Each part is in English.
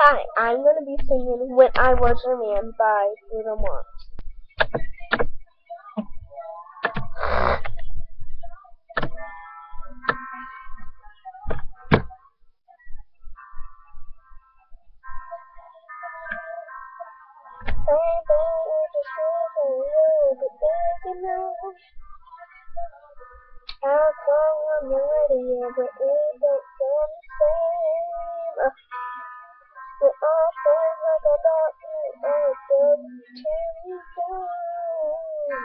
Hi, I'm gonna be singing When I Was Your Man by Bruno Mars. Baby, just feel you, but baby, no. Our song on the radio, but it don't sound the same. We all feel like about you, oh, don't tear me down.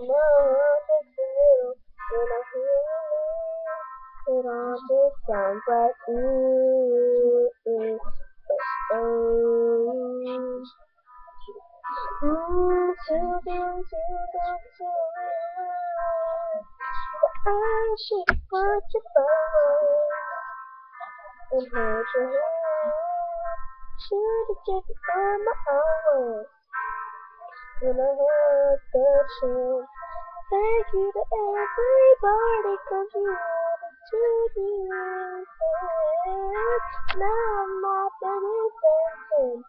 Now I'm just a little when I hear you. It all just sounds like ooh, ooh, oh. Too good, but I should have put you first and hold your hand. Should have kept it on my own when I had the chance. Thank you to everybody, 'cause you added to the end. Now I'm not dancing,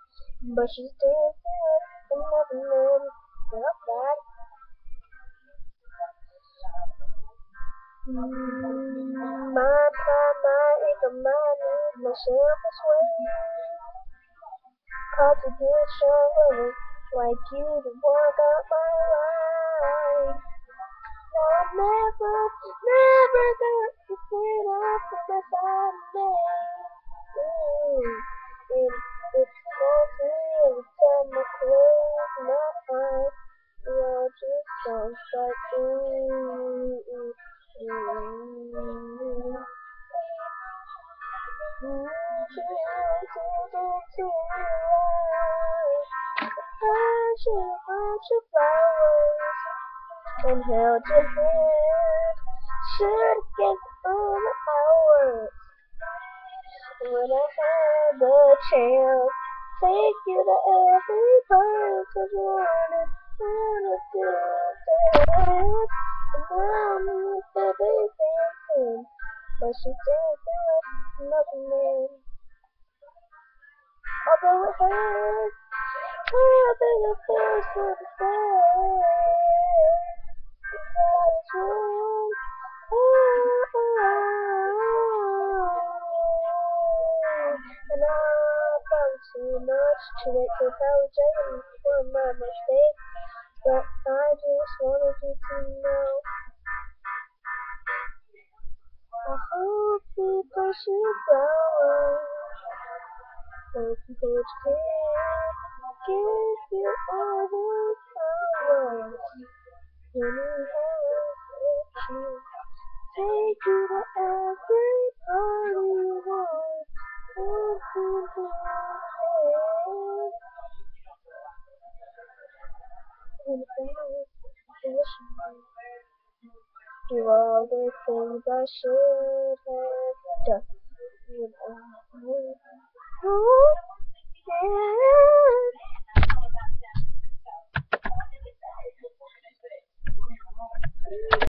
but she's dancing with another man. Well, that. My pride, my ego, my need, my selfish way. Cause you did show away, like you to walk out my life. I never got to sit up for my body. And it calls me every time I close my eyes. It all just sounds like ooh, ooh, ooh. I should have brought you flowers and held your hand. Should've given all the hours when I had the chance. Take you to every place 'cause you wanna do that. And now I'm with the baby dancing, but she dancing with nothing man. Although it hurts, I think it feels so the same. That is wrong. And I've done too much to make you apologize for my mistake. But I just wanted you to know. I hope you push you flowers. Hope you hold your hand. Give you all the power. When you have it, take you to every party you want. Do all the things I should have done.